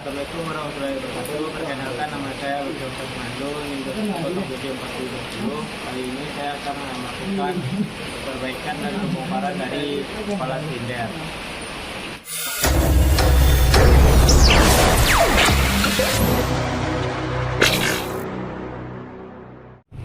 Assalamualaikum warahmatullahi wabarakatuh. Perkenalkan, nama saya Lucio Fernando, untuk video 4020. Kali ini saya akan melakukan perbaikan dan pembongkaran dari kepala silinder.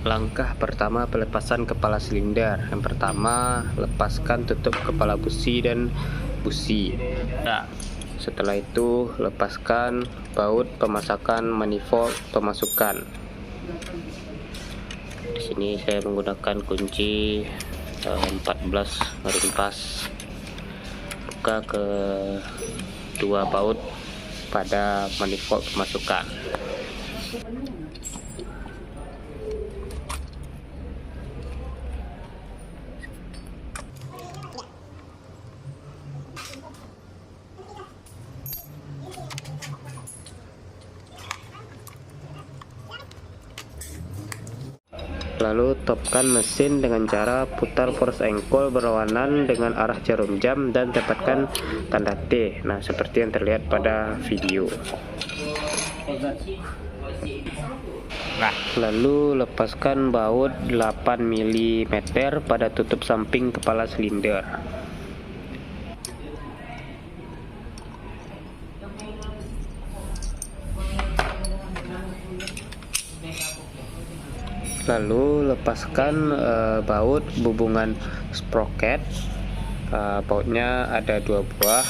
Langkah pertama, pelepasan kepala silinder. Yang pertama, lepaskan tutup kepala busi dan busi. Nah, Setelah itu, lepaskan baut pemasakan manifold pemasukan. Di sini saya menggunakan kunci 14 ringkas. Buka ke dua baut pada manifold pemasukan. Lalu topkan mesin dengan cara putar force ankle berlawanan dengan arah jarum jam dan dapatkan tanda T. Nah, seperti yang terlihat pada video. Lalu lepaskan baut 8 mm pada tutup samping kepala silinder. Lalu lepaskan baut hubungan sprocket. Bautnya ada dua buah,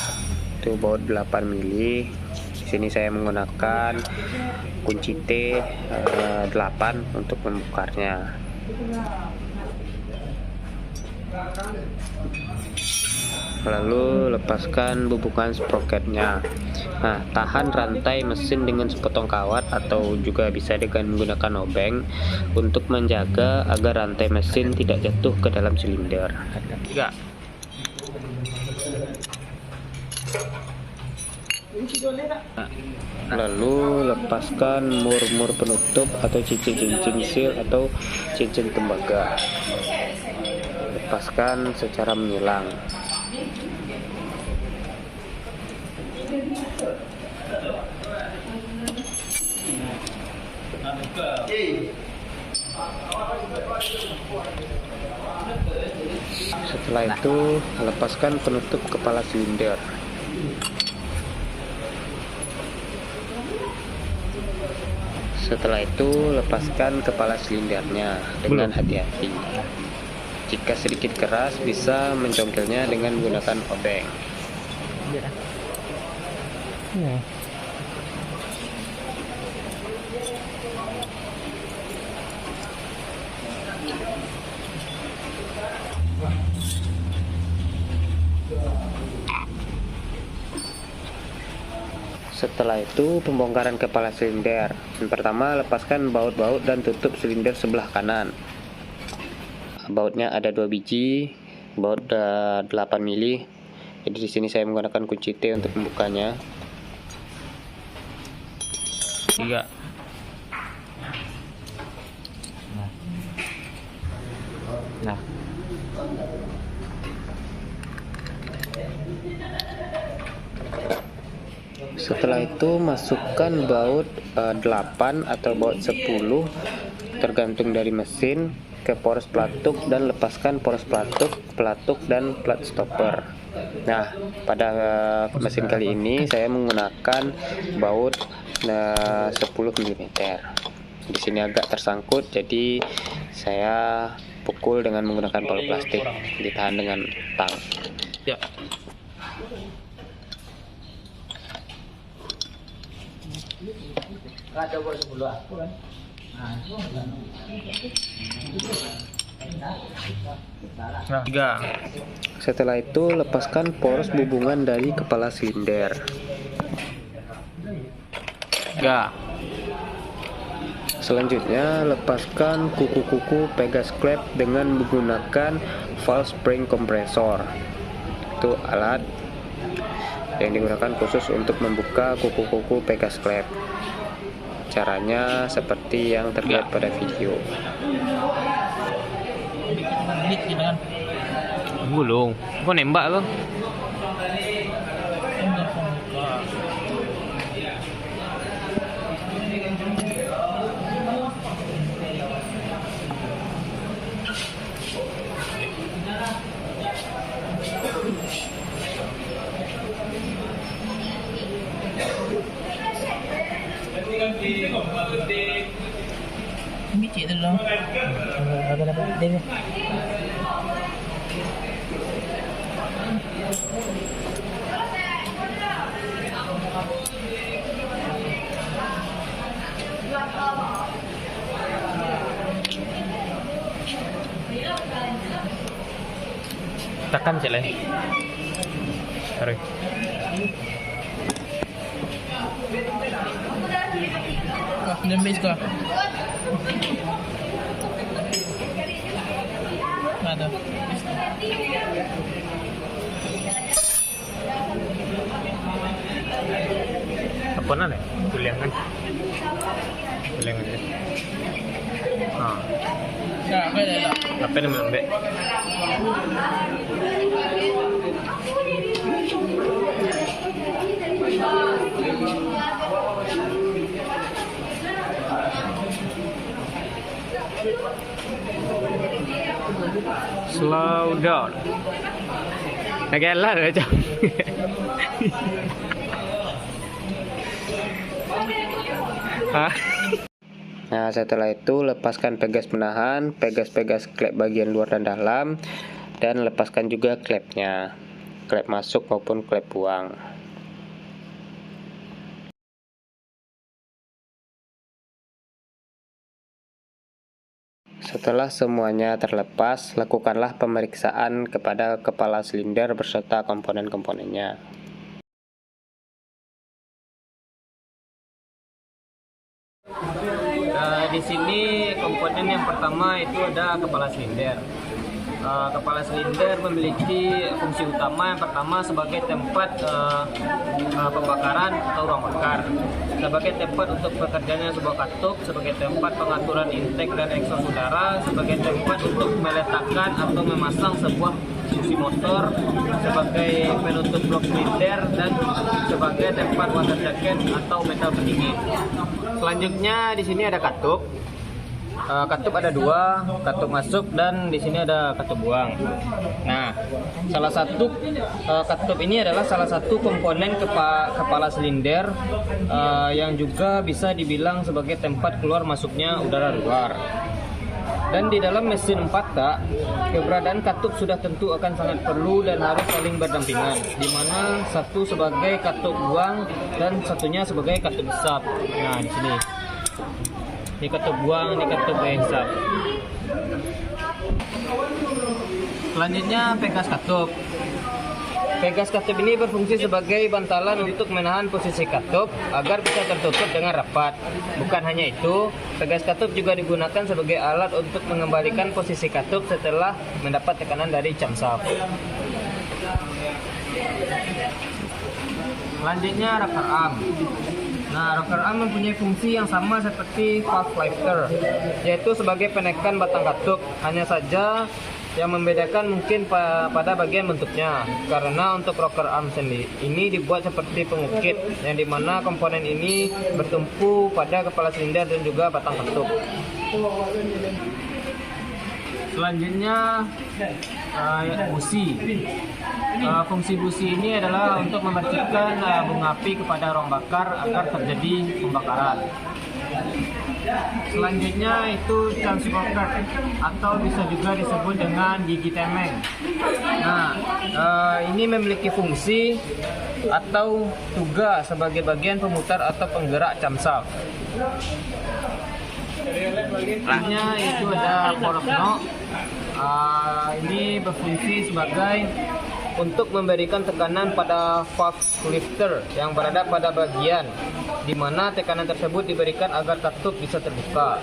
itu baut 8 mili. Di sini saya menggunakan kunci T 8 untuk membukarnya. Lalu lepaskan hubungan sprocketnya. Nah, tahan rantai mesin dengan sepotong kawat atau juga bisa dengan menggunakan obeng untuk menjaga agar rantai mesin tidak jatuh ke dalam silinder. Lalu lepaskan mur-mur penutup atau cincin-cincin seal atau cincin tembaga. Lepaskan secara menyilang. Setelah itu, lepaskan penutup kepala silinder. Setelah itu, lepaskan kepala silindernya dengan hati-hati. Jika sedikit keras, bisa mencongkelnya dengan menggunakan obeng. Setelah itu, pembongkaran kepala silinder. Yang pertama, lepaskan baut-baut dan tutup silinder sebelah kanan. Bautnya ada 2 biji, baut 8 mili. Jadi di sini saya menggunakan kunci T untuk membukanya. 3. Nah. Setelah itu, masukkan baut 8 atau baut 10 tergantung dari mesin ke poros pelatuk dan lepaskan poros pelatuk dan plat stopper. Nah, pada mesin kali ini saya menggunakan baut 10 mm. Di sini agak tersangkut, jadi saya pukul dengan menggunakan palu plastik, ditahan dengan tang. Ya. Setelah itu, lepaskan poros hubungan dari kepala silinder. Selanjutnya, lepaskan kuku-kuku pegas klep dengan menggunakan valve spring kompresor. Itu alat yang digunakan khusus untuk membuka kuku-kuku pegas klep. Caranya seperti yang terlihat pada video. Gulung, kok nembak lo? Bicik tu dong. Agak dapat dia. Tekan cek lah. Sorry. Kau dan base kau. Mana? Apa nana? Kuliangan. Kuliangan ya. Ah, Tak, kau dah lah. apa nama ambek? Slow down. Nagelar aja. Hah? Nah, setelah itu lepaskan pegas menahan, pegas-pegas klep bagian luar dan dalam, dan lepaskan juga klepnya, klep masuk maupun klep buang. Setelah semuanya terlepas, lakukanlah pemeriksaan kepada kepala silinder beserta komponen-komponennya. Di sini komponen yang pertama itu ada kepala silinder. Kepala silinder memiliki fungsi utama yang pertama sebagai tempat pembakaran atau ruang bakar, sebagai tempat untuk bekerjanya sebuah katup, sebagai tempat pengaturan intake dan exhaust udara, sebagai tempat untuk meletakkan atau memasang sebuah susi motor, sebagai penutup blok silinder, dan sebagai tempat water jacket atau metal pendingin. Selanjutnya di sini ada katup. Katup ada dua, katup masuk dan di sini ada katup buang. Nah, salah satu katup ini adalah salah satu komponen kepala silinder yang juga bisa dibilang sebagai tempat keluar masuknya udara luar. Dan di dalam mesin 4 tak, keberadaan katup sudah tentu akan sangat perlu dan harus saling berdampingan, di mana satu sebagai katup buang dan satunya sebagai katup hisap. Nah, di sini. Ini katup buang, ini katup hisap. Selanjutnya pegas katup. Pegas katup ini berfungsi sebagai bantalan untuk menahan posisi katup agar bisa tertutup dengan rapat. Bukan hanya itu, pegas katup juga digunakan sebagai alat untuk mengembalikan posisi katup setelah mendapat tekanan dari camshaft. Selanjutnya rocker arm. Nah, rocker arm mempunyai fungsi yang sama seperti valve lifter, yaitu sebagai penekan batang katup. Hanya saja yang membedakan mungkin pada bagian bentuknya, karena untuk rocker arm sendiri ini dibuat seperti pengukit, yang dimana komponen ini bertumpu pada kepala silinder dan juga batang katup. Selanjutnya busi. Fungsi busi ini adalah untuk memercikan bunga api kepada ruang bakar agar terjadi pembakaran. Selanjutnya itu transformer atau bisa juga disebut dengan gigi temeng. Nah, ini memiliki fungsi atau tugas sebagai bagian pemutar atau penggerak camshaft. Selanjutnya itu ada poros knob. Ini berfungsi sebagai untuk memberikan tekanan pada valve lifter yang berada pada bagian di mana tekanan tersebut diberikan agar katup bisa terbuka.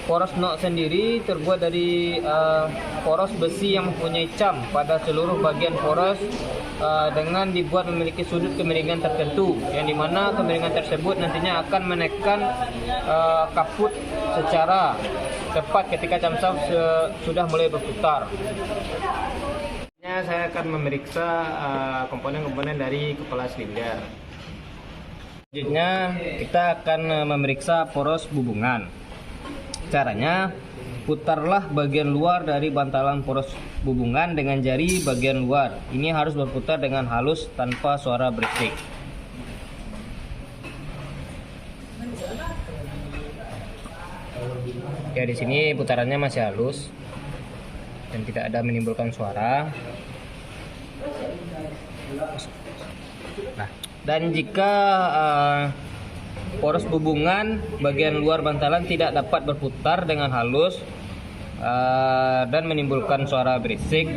Poros knob sendiri terbuat dari poros besi yang mempunyai cam pada seluruh bagian poros dengan dibuat memiliki sudut kemiringan tertentu, yang dimana kemiringan tersebut nantinya akan menekan kaput secara tepat ketika camshaft sudah mulai berputar. Saya akan memeriksa komponen-komponen dari kepala silinder. Selanjutnya kita akan memeriksa poros bubungan. Caranya, putarlah bagian luar dari bantalan poros bubungan dengan jari bagian luar. Ini harus berputar dengan halus tanpa suara berisik. Ya, di sini putarannya masih halus dan tidak ada menimbulkan suara. Nah, dan jika poros hubungan bagian luar bantalan tidak dapat berputar dengan halus dan menimbulkan suara berisik,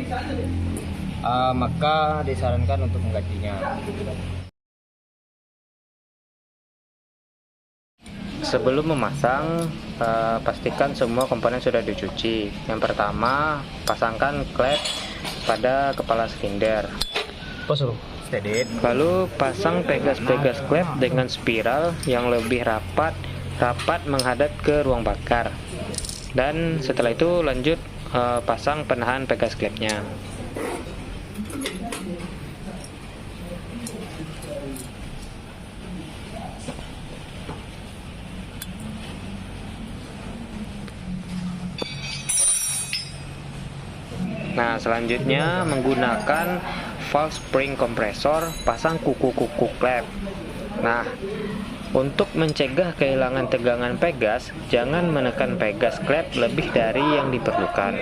maka disarankan untuk menggantinya. Sebelum memasang, pastikan semua komponen sudah dicuci. Yang pertama, pasangkan klep pada kepala silinder. Lalu pasang pegas-pegas klep dengan spiral yang lebih rapat menghadap ke ruang bakar. Dan setelah itu lanjut pasang penahan pegas klepnya. Nah, selanjutnya menggunakan valve spring kompresor, pasang kuku-kuku klep. Nah, untuk mencegah kehilangan tegangan pegas, jangan menekan pegas klep lebih dari yang diperlukan.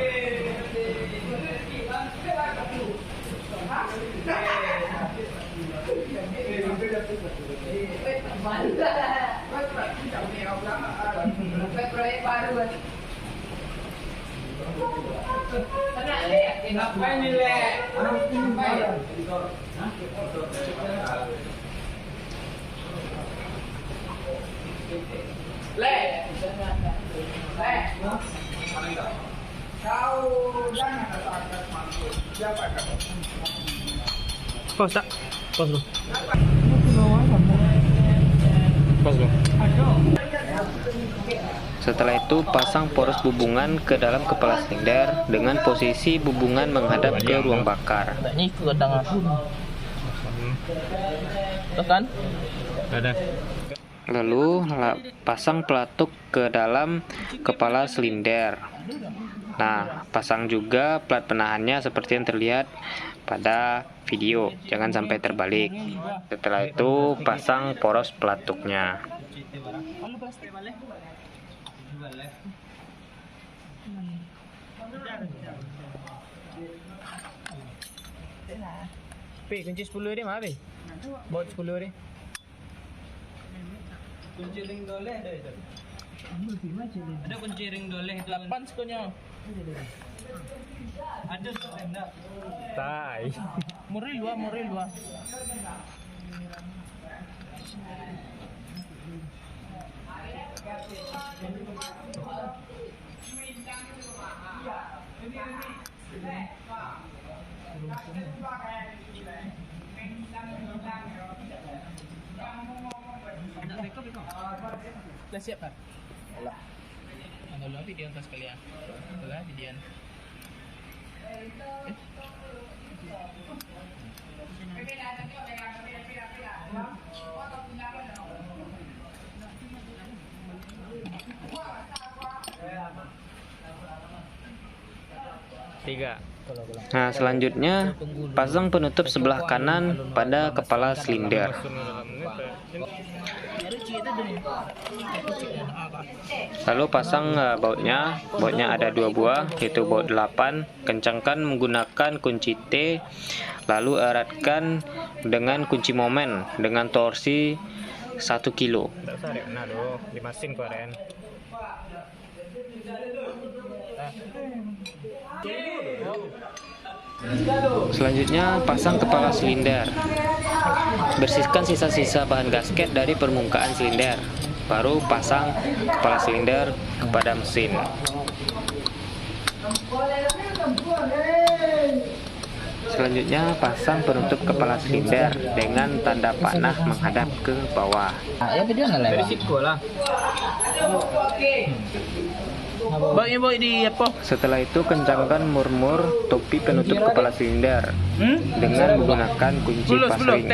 Pause dulu. Setelah itu pasang poros hubungan ke dalam kepala silinder dengan posisi hubungan menghadap ke ruang bakar. Ini ke tengah. Tekan. Lalu pasang pelatuk ke dalam kepala silinder. Nah, pasang juga plat penahannya seperti yang terlihat pada video, jangan sampai terbalik. Setelah itu pasang poros pelatuknya. Kunci 10 dia mana? Bawa 10 dia. Kunci ring doleh ada itu. Ada kunci ring doleh 8 sekonya. Ada enggak? Tai. Muril dua. Sudah siap kan? Kalau video atas kalian. Itulah video. Tiga. Nah, selanjutnya pasang penutup sebelah kanan pada kepala silinder. Lalu pasang bautnya. Bautnya ada 2 buah, yaitu baut 8. Kencangkan menggunakan kunci T, lalu eratkan dengan kunci momen dengan torsi 1 kilo. Selanjutnya pasang kepala silinder. Bersihkan sisa-sisa bahan gasket dari permukaan silinder. Baru pasang kepala silinder kepada mesin. Selanjutnya pasang penutup kepala silinder dengan tanda panah menghadap ke bawah. Setelah itu kencangkan murmur topi penutup kepala silinder dengan menggunakan kunci pasring.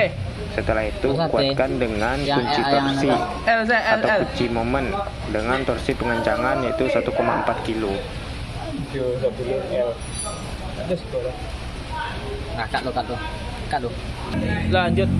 Setelah itu kuatkan dengan kunci torsi atau kunci momen dengan torsi pengencangan yaitu 1,4 kilo. Nah, cut lo. Lanjut.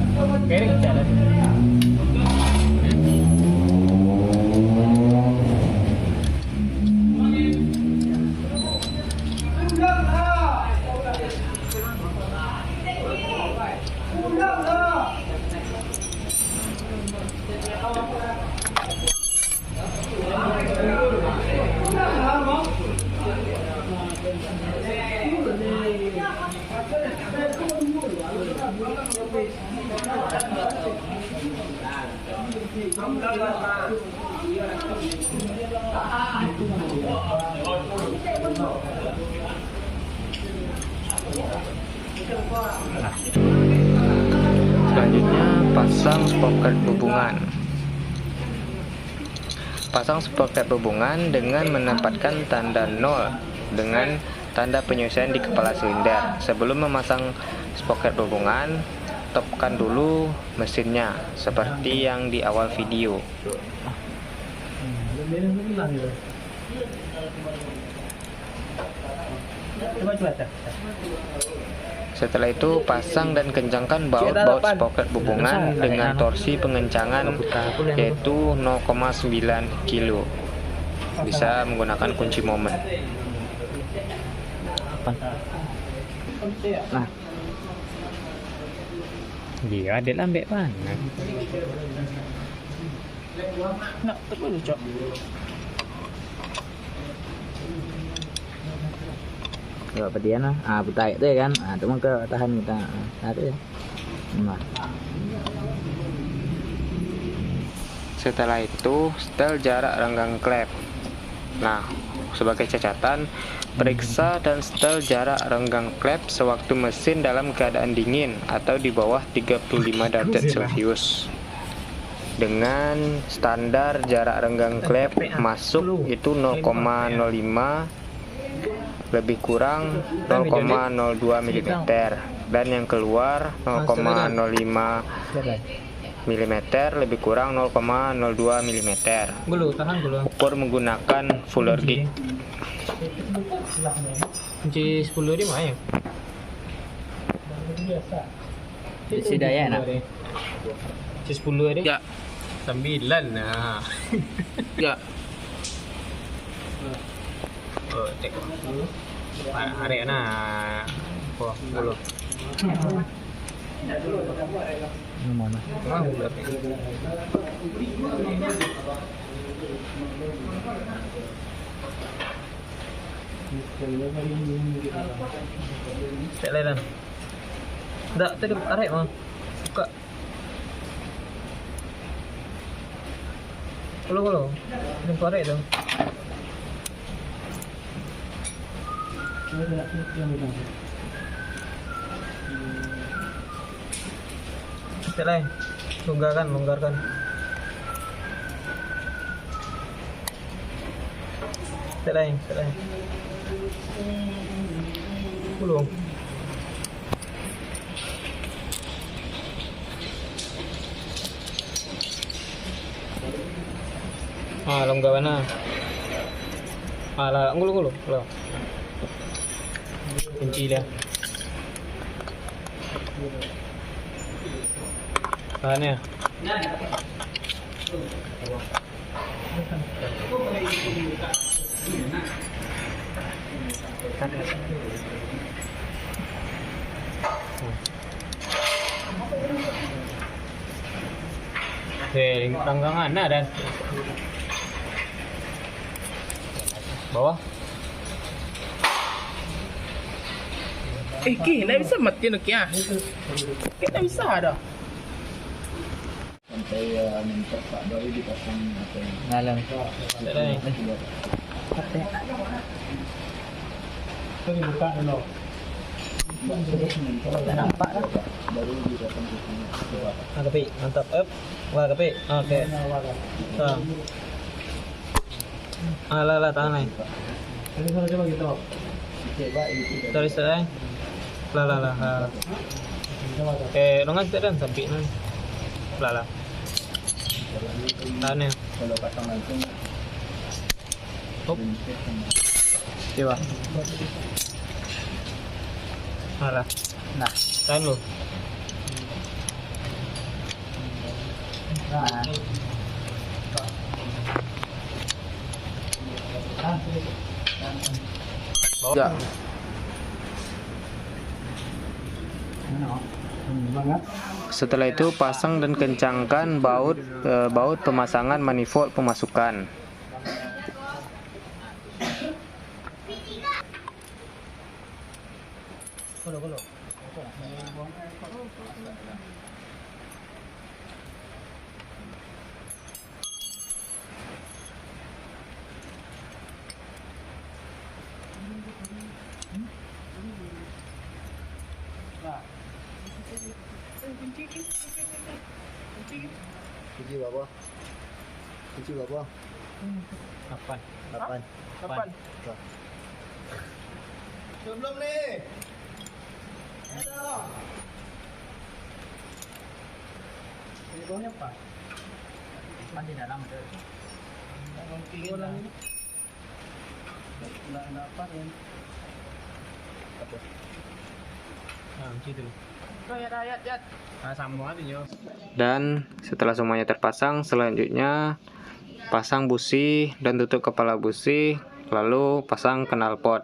Selanjutnya pasang sprocket hubungan. Pasang sprocket hubungan dengan menempatkan tanda 0 dengan tanda penyesuaian di kepala silinder. Sebelum memasang sprocket hubungan, topkan dulu mesinnya seperti yang di awal video. Setelah itu pasang dan kencangkan baut sprocket hubungan dengan torsi pengencangan yaitu 0,9 kilo. Bisa menggunakan kunci momen. Nah, dia ada lambek mana? Nak apa lu cok? Ya apa dia nah? Betai tu kan? Tu maka tahan kita. Tu ya. Nah. Setelah itu setel jarak renggang klep. Nah, sebagai catatan, periksa dan setel jarak renggang klep sewaktu mesin dalam keadaan dingin atau di bawah 35 derajat Celcius. Dengan standar jarak renggang klep masuk itu 0,05 lebih kurang 0,02 mm dan yang keluar 0,05 mm lebih kurang 0,02 mm. Ukur menggunakan fuller gig. Kunci 10 di mana? Si daya nak. Kunci 10 dia. Ya. 9 nah. Ya. Oh, cek. Arek nah. Oh, belum. Mana? Cek lain. Tak, tadi arek mah. Buka. Kalau. Ini arek tu. Cek lain. Longgarkan. Cek lain. Belum. Longgar mana? Lah, ngulu. Kunci dia. Tahan ya. Renggangan nah dan bawah. Ki, nak bisa mati nak ya? Kita bisa ada. Sampai minta Pak Doi dipasang apa? Ngalang. Itu dibuka dulu. Nampak dah. Baru dipasang ke sini. Kapi, mantap. Wah, kapi. Okey. Lah, tahan lain. Coba gitu. Terus lain. Lah. Longan tak dan sampai nan. Lah. Tahan ya. Kalau pasang langsung. Hop. Coba. Alah. Nah, tahan lu. Nah. Ya. Setelah itu pasang dan kencangkan baut pemasangan manifold pemasukan. Kunci berapa? Kunci berapa? 8. 8. 8. Belum nih. Ayo. Ini bawahnya apa? Kan di dalam ada. Orang ini. Enggak apa ya. Nah, gitu. Ayat. Nah, sama aja yo. Dan setelah semuanya terpasang, selanjutnya pasang busi dan tutup kepala busi, lalu pasang knalpot.